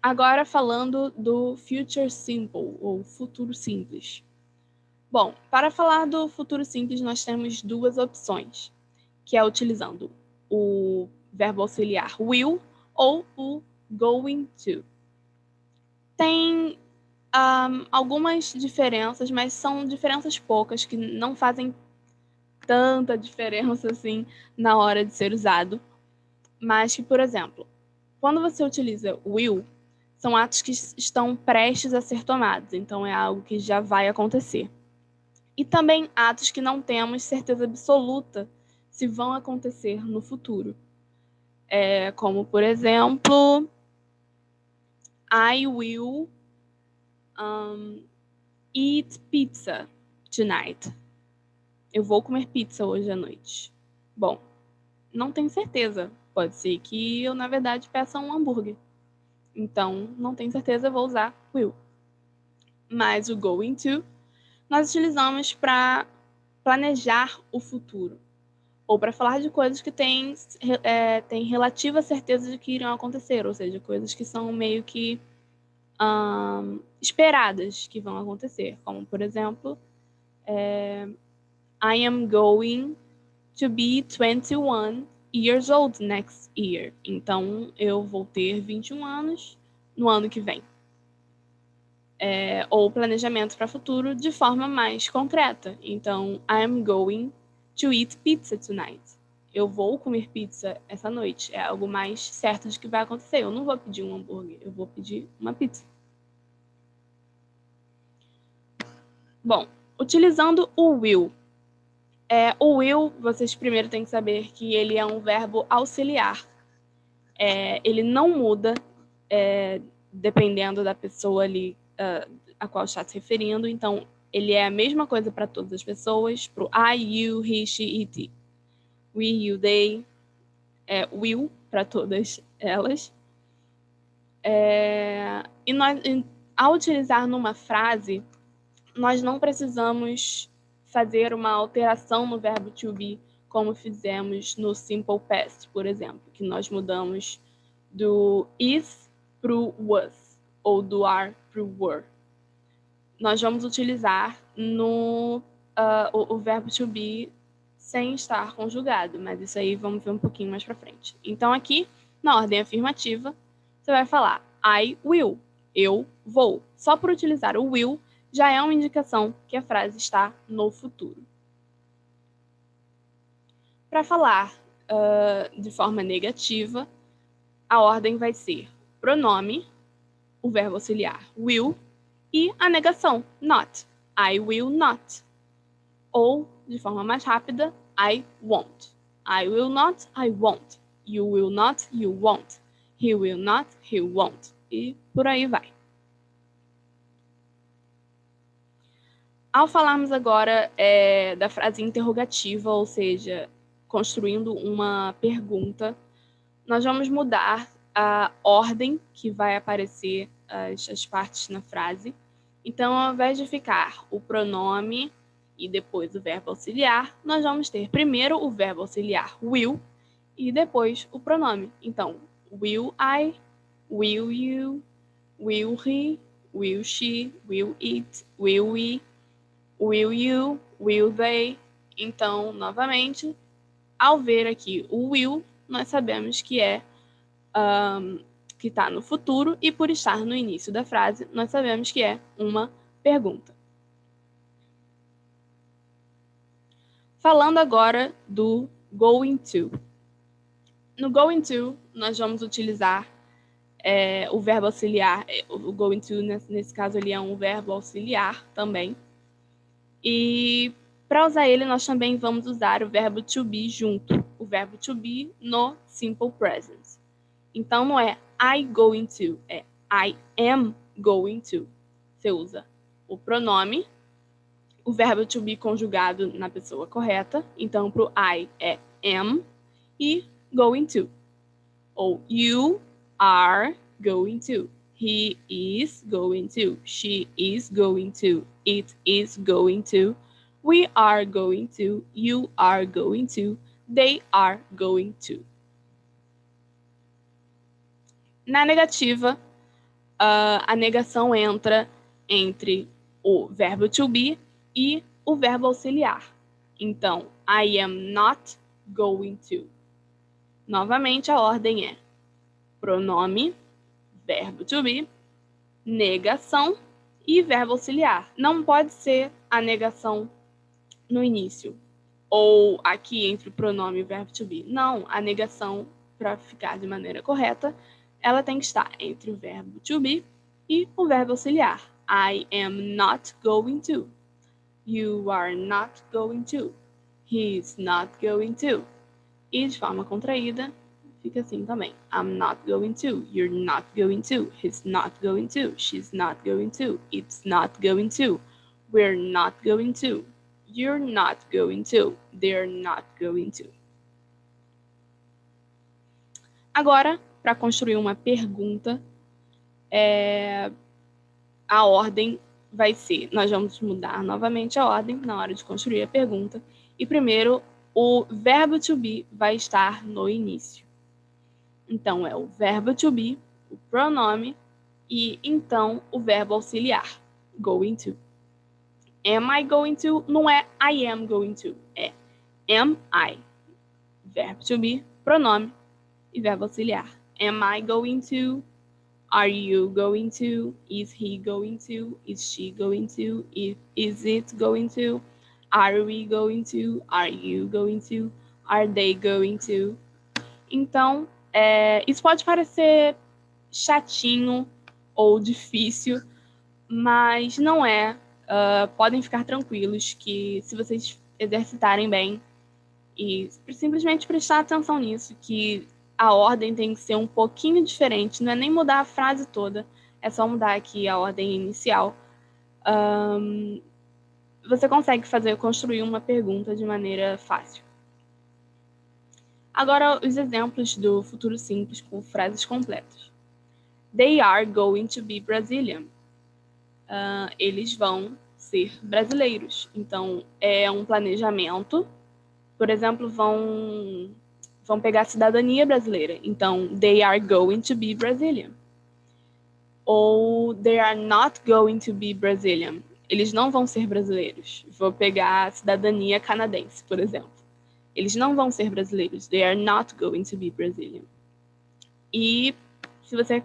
Agora falando do future simple, ou futuro simples. Bom, para falar do futuro simples, nós temos duas opções, que é utilizando o verbo auxiliar will ou o going to. Tem algumas diferenças, mas são diferenças poucas, que não fazem tanta diferença assim na hora de ser usado. Mas que, por exemplo, quando você utiliza will, são atos que estão prestes a ser tomados, então é algo que já vai acontecer. E também atos que não temos certeza absoluta se vão acontecer no futuro. Como, por exemplo, I will eat pizza tonight. Eu vou comer pizza hoje à noite. Bom, não tenho certeza. Pode ser que eu, na verdade, peça um hambúrguer. Então, não tenho certeza, vou usar will. Mas o going to nós utilizamos para planejar o futuro, ou para falar de coisas que têm relativa certeza de que irão acontecer, ou seja, coisas que são meio que esperadas que vão acontecer, como, por exemplo, I am going to be 21 years old next year. Então, eu vou ter 21 anos no ano que vem. Ou planejamento para o futuro de forma mais concreta. Então, I am going to eat pizza tonight. Eu vou comer pizza essa noite. É algo mais certo de que vai acontecer. Eu não vou pedir um hambúrguer, eu vou pedir uma pizza. Bom, utilizando o will. O will, vocês primeiro têm que saber que ele é um verbo auxiliar. Ele não muda dependendo da pessoa ali a qual está se referindo. Então, ele é a mesma coisa para todas as pessoas, para o I, you, he, she, it. We, you, they, will para todas elas. E ao utilizar numa frase, nós não precisamos fazer uma alteração no verbo to be, como fizemos no simple past, por exemplo, que nós mudamos do is para o was, ou do are para o were. Nós vamos utilizar o verbo to be sem estar conjugado, mas isso aí vamos ver um pouquinho mais para frente. Então, aqui, na ordem afirmativa, você vai falar I will, eu vou. Só por utilizar o will, já é uma indicação que a frase está no futuro. Para falar de forma negativa, a ordem vai ser pronome, o verbo auxiliar will, e a negação, not. I will not. Ou, de forma mais rápida, I won't. I will not, I won't. You will not, you won't. He will not, he won't. E por aí vai. Ao falarmos agora da frase interrogativa, ou seja, construindo uma pergunta, nós vamos mudar a ordem que vai aparecer as partes na frase. Então, ao invés de ficar o pronome e depois o verbo auxiliar, nós vamos ter primeiro o verbo auxiliar will e depois o pronome. Então, will I, will you, will he, will she, will it, will we, will you, will they. Então, novamente, ao ver aqui o will, nós sabemos que que está no futuro, e por estar no início da frase, nós sabemos que é uma pergunta. Falando agora do going to. No going to, nós vamos utilizar o verbo auxiliar. O going to, nesse caso, ele é um verbo auxiliar também. E para usar ele, nós também vamos usar o verbo to be junto. O verbo to be no simple present. Então, não é I going to, é I am going to. Você usa o pronome, o verbo to be conjugado na pessoa correta. Então, para o I é am e going to. Ou you are going to. He is going to. She is going to. It is going to. We are going to. You are going to. They are going to. Na negativa, a negação entra entre o verbo to be e o verbo auxiliar. Então, I am not going to. Novamente, a ordem é pronome, verbo to be, negação e verbo auxiliar. Não pode ser a negação no início, ou aqui entre o pronome e o verbo to be. Não, a negação, para ficar de maneira correta, ela tem que estar entre o verbo to be e o verbo auxiliar. I am not going to. You are not going to. He's not going to. E de forma contraída, fica assim também. I'm not going to. You're not going to. He's not going to. She's not going to. It's not going to. We're not going to. You're not going to. They're not going to. Agora, para construir uma pergunta, a ordem vai ser... Nós vamos mudar novamente a ordem na hora de construir a pergunta. E primeiro, o verbo to be vai estar no início. Então, é o verbo to be, o pronome, e então o verbo auxiliar, going to. Am I going to? Não é I am going to, é am I. Verbo to be, pronome e verbo auxiliar. Am I going to? Are you going to? Is he going to? Is she going to? Is it going to? Are we going to? Are you going to? Are they going to? Então, isso pode parecer chatinho ou difícil, mas não é. Podem ficar tranquilos que se vocês exercitarem bem e simplesmente prestar atenção nisso, que a ordem tem que ser um pouquinho diferente, não é nem mudar a frase toda, é só mudar aqui a ordem inicial. Você consegue construir uma pergunta de maneira fácil. Agora, os exemplos do futuro simples com frases completas. They are going to be Brazilian. Eles vão ser brasileiros. Então, é um planejamento. Por exemplo, vão pegar a cidadania brasileira. Então, they are going to be Brazilian. Ou they are not going to be Brazilian. Eles não vão ser brasileiros. Vou pegar a cidadania canadense, por exemplo. Eles não vão ser brasileiros. They are not going to be Brazilian. E se você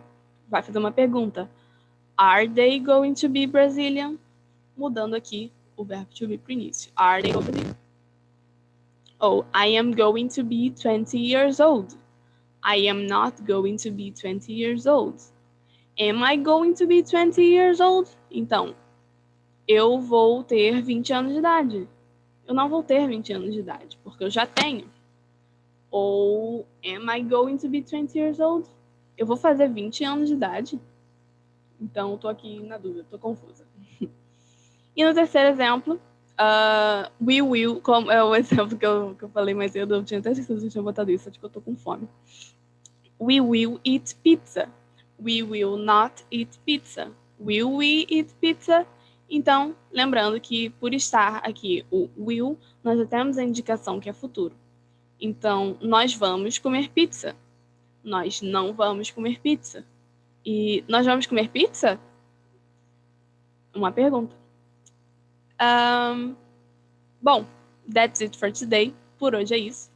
vai fazer uma pergunta, are they going to be Brazilian? Mudando aqui o verbo to be para o início. Are they going to be? Ou I am going to be 20 years old. I am not going to be 20 years old. Am I going to be 20 years old? Então, eu vou ter 20 anos de idade. Eu não vou ter 20 anos de idade, porque eu já tenho. Ou, am I going to be 20 years old? Eu vou fazer 20 anos de idade. Então, eu tô aqui na dúvida, tô confusa. E no terceiro exemplo, we will, como é o exemplo que eu falei mais cedo, eu tinha até esquecido que eu tinha botado isso, acho que eu tô com fome. We will eat pizza. We will not eat pizza. Will we eat pizza? Então, lembrando que por estar aqui o will, nós já temos a indicação que é futuro. Então, nós vamos comer pizza. Nós não vamos comer pizza. E nós vamos comer pizza? Uma pergunta. Bom, that's it for today. Por hoje é isso.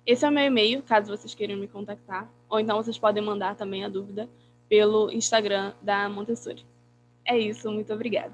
Esse é o meu e-mail, caso vocês queiram me contactar. Ou então vocês podem mandar também a dúvida pelo Instagram da Montessori. É isso, muito obrigada.